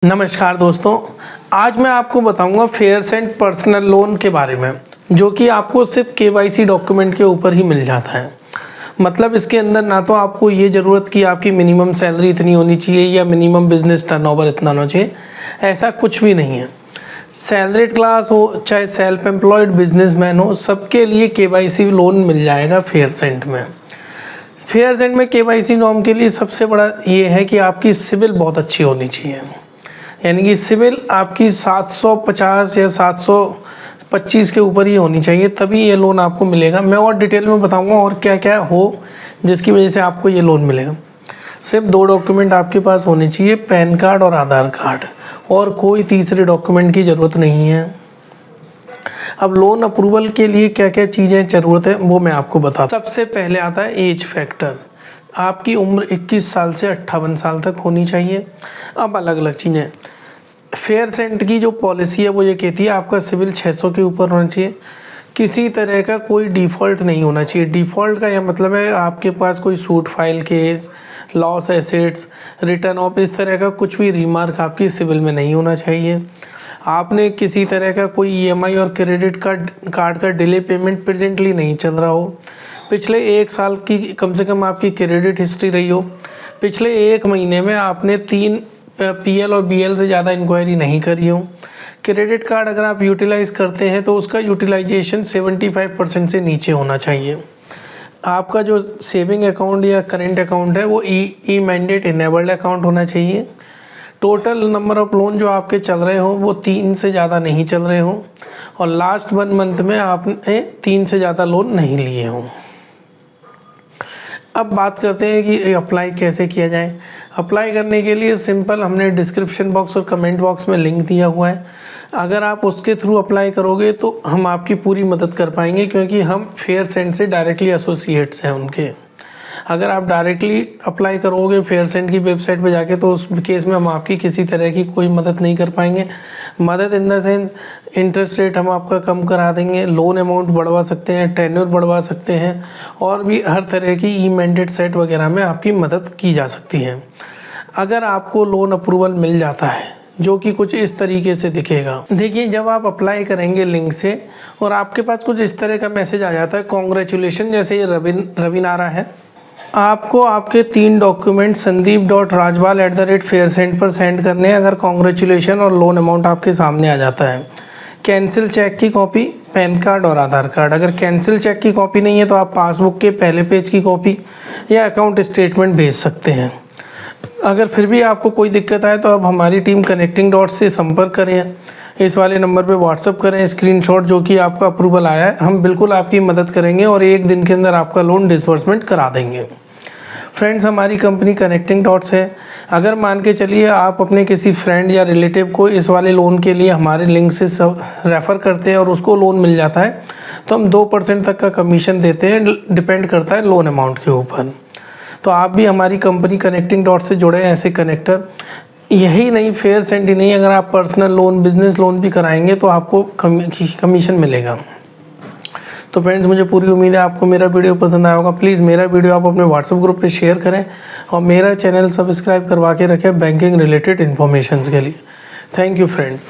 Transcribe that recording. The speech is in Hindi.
नमस्कार दोस्तों, आज मैं आपको बताऊंगा फेयर्स एंड पर्सनल लोन के बारे में, जो कि आपको सिर्फ केवाईसी डॉक्यूमेंट के ऊपर ही मिल जाता है। मतलब इसके अंदर ना तो आपको ये ज़रूरत कि आपकी मिनिमम सैलरी इतनी होनी चाहिए या मिनिमम बिजनेस टर्नओवर इतना होना चाहिए, ऐसा कुछ भी नहीं है। सैलरीड क्लास हो चाहे सेल्फ एम्प्लॉयड बिजनेसमैन हो, सबके लिए केवाईसी लोन मिल जाएगा फेयर्स एंड में। फेयर्स एंड में केवाईसी नॉर्म के लिए सबसे बड़ा ये है कि आपकी सिविल बहुत अच्छी होनी चाहिए, यानी कि सिविल आपकी 750 या 725 के ऊपर ही होनी चाहिए, तभी ये लोन आपको मिलेगा। मैं और डिटेल में बताऊंगा और क्या क्या हो जिसकी वजह से आपको ये लोन मिलेगा। सिर्फ 2 डॉक्यूमेंट आपके पास होने चाहिए, पैन कार्ड और आधार कार्ड, और कोई तीसरे डॉक्यूमेंट की ज़रूरत नहीं है। अब लोन अप्रूवल के लिए क्या क्या चीज़ें ज़रूरत है वो मैं आपको बता। सबसे पहले आता है एज फैक्टर। आपकी उम्र 21 साल से 58 साल तक होनी चाहिए। अब अलग अलग चीज़ें, फेयर्स एंड की जो पॉलिसी है वो ये कहती है आपका सिविल 600 के ऊपर होना चाहिए। किसी तरह का कोई डिफ़ॉल्ट नहीं होना चाहिए। डिफ़ॉल्ट का यह मतलब है आपके पास कोई suit file case, loss assets, return of, इस तरह का कुछ भी रिमार्क आपकी सिविल में नहीं होना चाहिए। आपने किसी तरह का कोई ईएमआई और क्रेडिट कार्ड का डिले पेमेंट प्रेजेंटली नहीं चल रहा हो। पिछले 1 साल की कम से कम आपकी क्रेडिट हिस्ट्री रही हो। पिछले 1 महीने में आपने 3 पीएल और बीएल से ज़्यादा इंक्वायरी नहीं करी हो। क्रेडिट कार्ड अगर आप यूटिलाइज़ करते हैं तो उसका यूटिलाइजेशन 75% से नीचे होना चाहिए। आपका जो सेविंग अकाउंट या करेंट अकाउंट है वो ई मैंडेट इनेबल्ड अकाउंट होना चाहिए। टोटल नंबर ऑफ़ लोन जो आपके चल रहे हो वो 3 से ज़्यादा नहीं चल रहे हो, और लास्ट 1 मंथ में आपने 3 से ज़्यादा लोन नहीं लिए हों। अब बात करते हैं कि अप्लाई कैसे किया जाए। अप्लाई करने के लिए सिंपल, हमने डिस्क्रिप्शन बॉक्स और कमेंट बॉक्स में लिंक दिया हुआ है। अगर आप उसके थ्रू अप्लाई करोगे तो हम आपकी पूरी मदद कर पाएंगे, क्योंकि हम फेयर्स एंड से डायरेक्टली एसोसिएट्स हैं उनके। अगर आप डायरेक्टली अप्लाई करोगे फेयर्स एंड की वेबसाइट पर जाके तो उस केस में हम आपकी किसी तरह की कोई मदद नहीं कर पाएंगे। मदद in the sense, interest rate हम आपका कम करा देंगे, लोन अमाउंट बढ़वा सकते हैं, टेन्योर बढ़वा सकते हैं, और भी हर तरह की ई मैंडेट सेट वगैरह में आपकी मदद की जा सकती है। अगर आपको लोन अप्रूवल मिल जाता है, जो कि कुछ इस तरीके से दिखेगा। देखिए, जब आप अप्लाई करेंगे लिंक से और आपके पास कुछ इस तरह का मैसेज आ जाता है, कॉन्ग्रेचुलेशन, जैसे ये रविन आ रहा है। आपको आपके 3 डॉक्यूमेंट sandeep.rajwal@faircent पर सेंड करने हैं अगर कॉन्ग्रेचुलेशन और लोन अमाउंट आपके सामने आ जाता है। कैंसिल चेक की कॉपी, पैन कार्ड और आधार कार्ड। अगर कैंसिल चेक की कॉपी नहीं है तो आप पासबुक के पहले पेज की कॉपी या अकाउंट स्टेटमेंट भेज सकते हैं। अगर फिर भी आपको कोई दिक्कत आए तो आप हमारी टीम कनेक्टिंग डॉट से संपर्क करें। इस वाले नंबर पे व्हाट्सअप करें स्क्रीनशॉट जो कि आपका अप्रूवल आया है, हम बिल्कुल आपकी मदद करेंगे और 1 दिन के अंदर आपका लोन डिसबर्समेंट करा देंगे। फ्रेंड्स, हमारी कंपनी कनेक्टिंग डॉट्स है। अगर मान के चलिए आप अपने किसी फ्रेंड या रिलेटिव को इस वाले लोन के लिए हमारे लिंक से रेफ़र करते हैं और उसको लोन मिल जाता है, तो हम 2% तक का कमीशन देते हैं, डिपेंड करता है लोन अमाउंट के ऊपर। तो आप भी हमारी कंपनी कनेक्टिंग डॉट से जुड़े हैं ऐसे कनेक्टर। यही नहीं, फेयर्स एंड ही नहीं, अगर आप पर्सनल लोन, बिजनेस लोन भी कराएंगे तो आपको कमीशन मिलेगा। तो फ्रेंड्स, मुझे पूरी उम्मीद है आपको मेरा वीडियो पसंद आया होगा। प्लीज़ मेरा वीडियो आप अपने व्हाट्सएप ग्रुप पे शेयर करें और मेरा चैनल सब्सक्राइब करवा के रखें बैंकिंग रिलेटेड इन्फॉर्मेशन के लिए। Thank you friends.